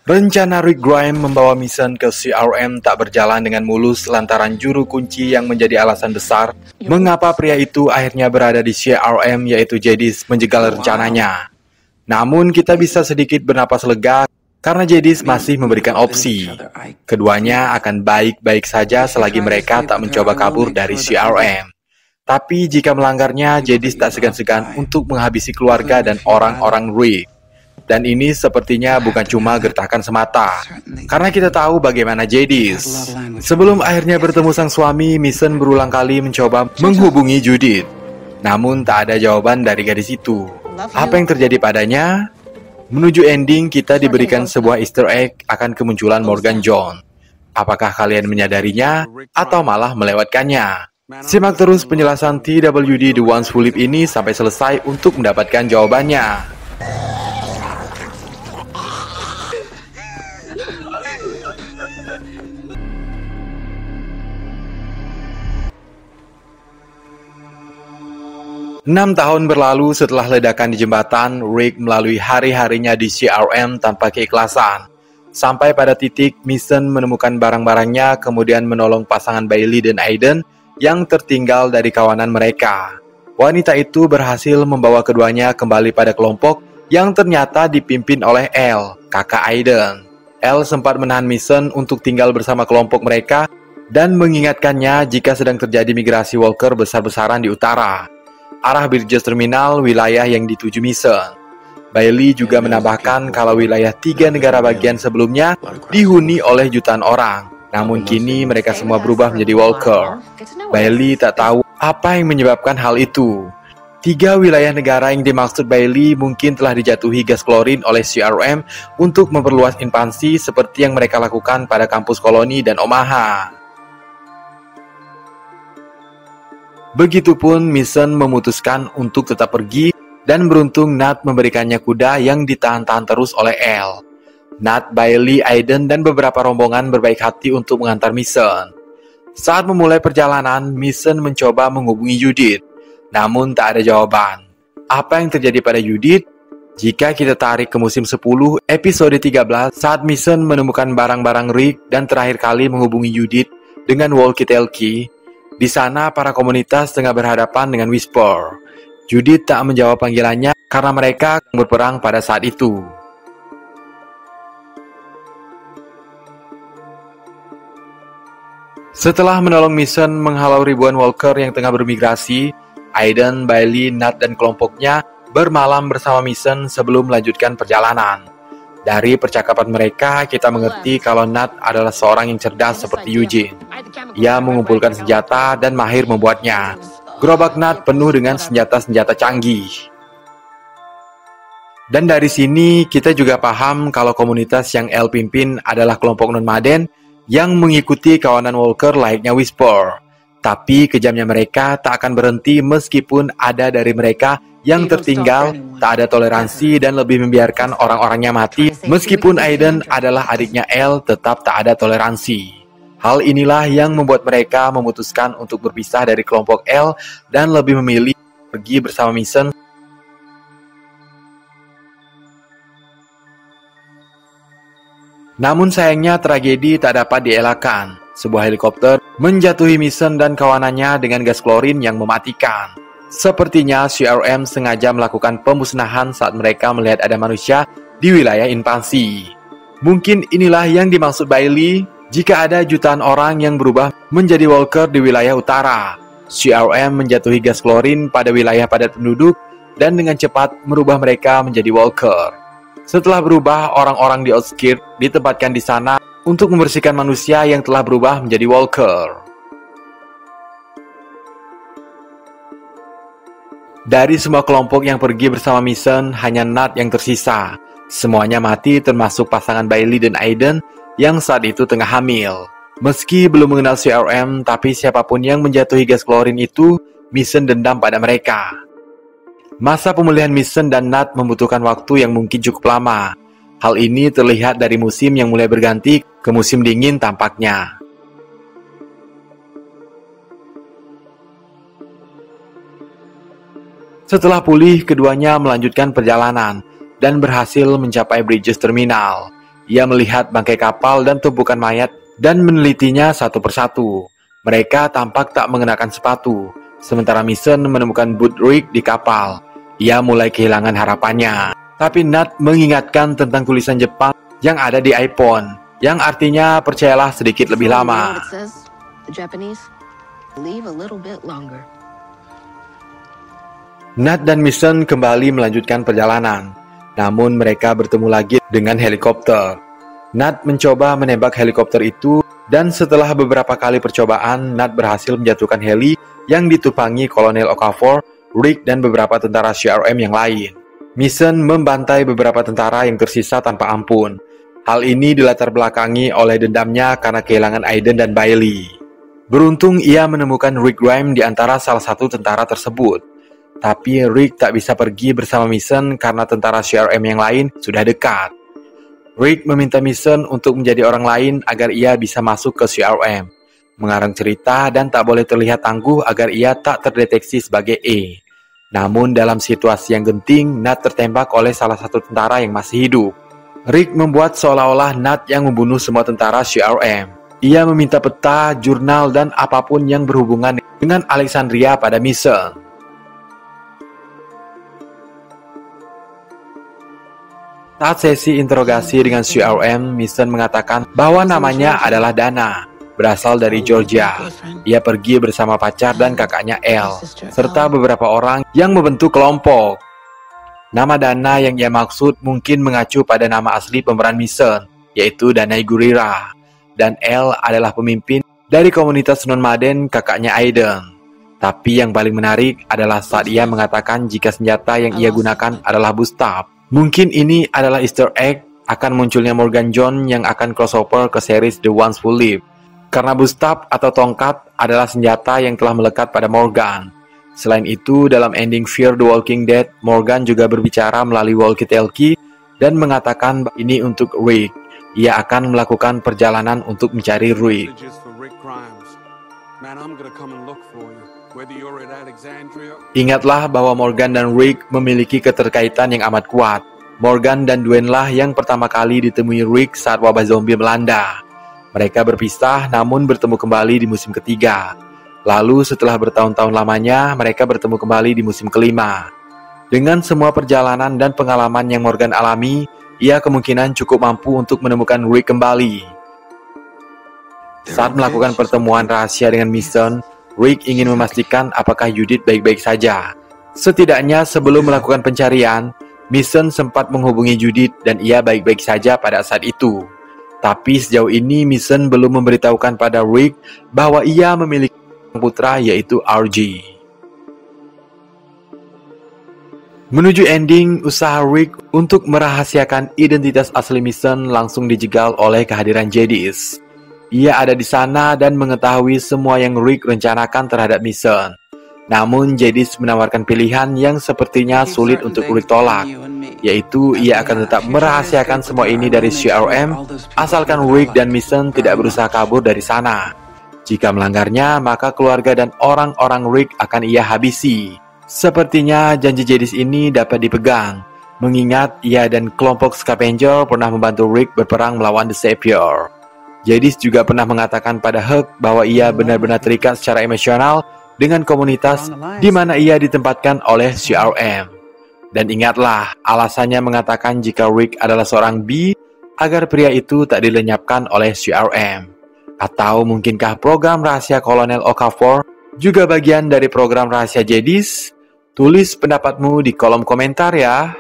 Rencana Rick Grimes membawa Mason ke CRM tak berjalan dengan mulus lantaran juru kunci yang menjadi alasan besar mengapa pria itu akhirnya berada di CRM, yaitu Jadis, menjegal rencananya. Namun kita bisa sedikit bernapas lega karena Jadis masih memberikan opsi. Keduanya akan baik-baik saja selagi mereka tak mencoba kabur dari CRM. Tapi jika melanggarnya, Jadis tak segan-segan untuk menghabisi keluarga dan orang-orang Rick. Dan ini sepertinya bukan cuma gertakan semata, karena kita tahu bagaimana Jadis. Sebelum akhirnya bertemu sang suami, Mason berulang kali mencoba menghubungi Judith. Namun tak ada jawaban dari gadis itu. Apa yang terjadi padanya? Menuju ending, kita diberikan sebuah easter egg akan kemunculan Morgan John. Apakah kalian menyadarinya atau malah melewatkannya? Simak terus penjelasan TWD The Ones Who Live ini sampai selesai untuk mendapatkan jawabannya. 6 tahun berlalu setelah ledakan di jembatan, Rick melalui hari-harinya di CRM tanpa keikhlasan. Sampai pada titik, Mason menemukan barang-barangnya, kemudian menolong pasangan Bailey dan Aiden yang tertinggal dari kawanan mereka. Wanita itu berhasil membawa keduanya kembali pada kelompok yang ternyata dipimpin oleh Elle, kakak Aiden. Elle sempat menahan Mason untuk tinggal bersama kelompok mereka dan mengingatkannya jika sedang terjadi migrasi walker besar-besaran di utara, arah Bridges Terminal, wilayah yang dituju Mason. Bailey juga menambahkan kalau wilayah 3 negara bagian sebelumnya dihuni oleh jutaan orang, namun kini mereka semua berubah menjadi walker. Bailey tak tahu apa yang menyebabkan hal itu. 3 wilayah negara yang dimaksud Bailey mungkin telah dijatuhi gas klorin oleh CRM untuk memperluas invasi seperti yang mereka lakukan pada kampus koloni dan Omaha. Begitupun Mason memutuskan untuk tetap pergi dan beruntung Nat memberikannya kuda yang ditahan-tahan terus oleh Elle. Nat, Bailey, Aiden, dan beberapa rombongan berbaik hati untuk mengantar Mason. Saat memulai perjalanan, Mason mencoba menghubungi Judith, namun tak ada jawaban. Apa yang terjadi pada Judith? Jika kita tarik ke musim 10, episode 13, saat Mason menemukan barang-barang Rick dan terakhir kali menghubungi Judith dengan walkie-talkie, di sana para komunitas tengah berhadapan dengan Whisper. Judith tak menjawab panggilannya karena mereka berperang pada saat itu. Setelah menolong Mason menghalau ribuan walker yang tengah bermigrasi, Aiden, Bailey, Nat, dan kelompoknya bermalam bersama Mason sebelum melanjutkan perjalanan. Dari percakapan mereka, kita mengerti kalau Nat adalah seorang yang cerdas seperti Eugene. Ia mengumpulkan senjata dan mahir membuatnya. Gerobak Nat penuh dengan senjata-senjata canggih. Dan dari sini, kita juga paham kalau komunitas yang Elle pimpin adalah kelompok nomaden yang mengikuti kawanan walker layaknya Whisper. Tapi kejamnya mereka tak akan berhenti meskipun ada dari mereka yang tertinggal, tak ada toleransi dan lebih membiarkan orang-orangnya mati. Meskipun Aiden adalah adiknya Elle, tetap tak ada toleransi. Hal inilah yang membuat mereka memutuskan untuk berpisah dari kelompok Elle dan lebih memilih pergi bersama Mason. Namun sayangnya tragedi tak dapat dielakkan. Sebuah helikopter menjatuhi Mason dan kawanannya dengan gas klorin yang mematikan. Sepertinya CRM sengaja melakukan pemusnahan saat mereka melihat ada manusia di wilayah invasi. Mungkin inilah yang dimaksud Bailey jika ada jutaan orang yang berubah menjadi walker di wilayah utara. CRM menjatuhi gas klorin pada wilayah padat penduduk dan dengan cepat merubah mereka menjadi walker. Setelah berubah, orang-orang di outskirt ditempatkan di sana untuk membersihkan manusia yang telah berubah menjadi walker. Dari semua kelompok yang pergi bersama Mason, hanya Nat yang tersisa. Semuanya mati termasuk pasangan Bailey dan Aiden yang saat itu tengah hamil. Meski belum mengenal CRM, tapi siapapun yang menjatuhi gas klorin itu, Mason dendam pada mereka. Masa pemulihan Mason dan Nat membutuhkan waktu yang mungkin cukup lama. Hal ini terlihat dari musim yang mulai berganti ke musim dingin tampaknya. Setelah pulih, keduanya melanjutkan perjalanan dan berhasil mencapai Bridges Terminal. Ia melihat bangkai kapal dan tumpukan mayat dan menelitinya satu persatu. Mereka tampak tak mengenakan sepatu. Sementara Mason menemukan boot Rick di kapal. Ia mulai kehilangan harapannya. Tapi Nat mengingatkan tentang tulisan Jepang yang ada di iPhone, yang artinya percayalah sedikit lebih lama. Nat dan Mason kembali melanjutkan perjalanan. Namun mereka bertemu lagi dengan helikopter. Nat mencoba menembak helikopter itu, dan setelah beberapa kali percobaan, Nat berhasil menjatuhkan heli yang ditumpangi Kolonel Okafor, Rick, dan beberapa tentara CRM yang lain. Mason membantai beberapa tentara yang tersisa tanpa ampun. Hal ini dilatar belakangi oleh dendamnya karena kehilangan Aiden dan Bailey. Beruntung ia menemukan Rick Grimes di antara salah satu tentara tersebut. Tapi Rick tak bisa pergi bersama Mason karena tentara CRM yang lain sudah dekat. Rick meminta Mason untuk menjadi orang lain agar ia bisa masuk ke CRM, mengarang cerita dan tak boleh terlihat tangguh agar ia tak terdeteksi sebagai E. Namun dalam situasi yang genting, Nat tertembak oleh salah satu tentara yang masih hidup. Rick membuat seolah-olah Nat yang membunuh semua tentara CRM. Ia meminta peta, jurnal, dan apapun yang berhubungan dengan Alexandria pada Mason. Saat sesi interogasi dengan CRM, Mason mengatakan bahwa namanya adalah Dana, berasal dari Georgia. Ia pergi bersama pacar dan kakaknya Elle, serta beberapa orang yang membentuk kelompok. Nama Dana yang ia maksud mungkin mengacu pada nama asli pemeran Mason, yaitu Danai Gurira. Dan Elle adalah pemimpin dari komunitas nomaden kakaknya Aiden. Tapi yang paling menarik adalah saat ia mengatakan jika senjata yang ia gunakan adalah Bustap. Mungkin ini adalah Easter egg akan munculnya Morgan John yang akan crossover ke series The Ones Who Live. Karena Bustap atau tongkat adalah senjata yang telah melekat pada Morgan. Selain itu, dalam ending Fear the Walking Dead, Morgan juga berbicara melalui walkie-talkie dan mengatakan ini untuk Rick. Ia akan melakukan perjalanan untuk mencari Rick. Ingatlah bahwa Morgan dan Rick memiliki keterkaitan yang amat kuat. Morgan dan Dwayne lah yang pertama kali ditemui Rick saat wabah zombie melanda. Mereka berpisah namun bertemu kembali di musim ketiga. Lalu setelah bertahun-tahun lamanya, mereka bertemu kembali di musim kelima. Dengan semua perjalanan dan pengalaman yang Morgan alami, ia kemungkinan cukup mampu untuk menemukan Rick kembali. Saat melakukan pertemuan rahasia dengan Mason, Rick ingin memastikan apakah Judith baik-baik saja. Setidaknya sebelum melakukan pencarian, Mason sempat menghubungi Judith dan ia baik-baik saja pada saat itu. Tapi sejauh ini Mason belum memberitahukan pada Rick bahwa ia memiliki putra yaitu RG. Menuju ending, usaha Rick untuk merahasiakan identitas asli Mason langsung dijegal oleh kehadiran Jadis. Ia ada di sana dan mengetahui semua yang Rick rencanakan terhadap Mason. Namun Jadis menawarkan pilihan yang sepertinya sulit untuk Rick tolak, yaitu ia akan tetap merahasiakan semua ini dari CRM asalkan Rick dan Mason tidak berusaha kabur dari sana. Jika melanggarnya, maka keluarga dan orang-orang Rick akan ia habisi. Sepertinya janji Jadis ini dapat dipegang, mengingat ia dan kelompok Scavenger pernah membantu Rick berperang melawan The Savior. Jadis juga pernah mengatakan pada Huck bahwa ia benar-benar terikat secara emosional dengan komunitas di mana ia ditempatkan oleh CRM. Dan ingatlah, alasannya mengatakan jika Rick adalah seorang B, agar pria itu tak dilenyapkan oleh CRM. Atau mungkinkah program rahasia Kolonel Okafor juga bagian dari program rahasia Jadis? Tulis pendapatmu di kolom komentar ya.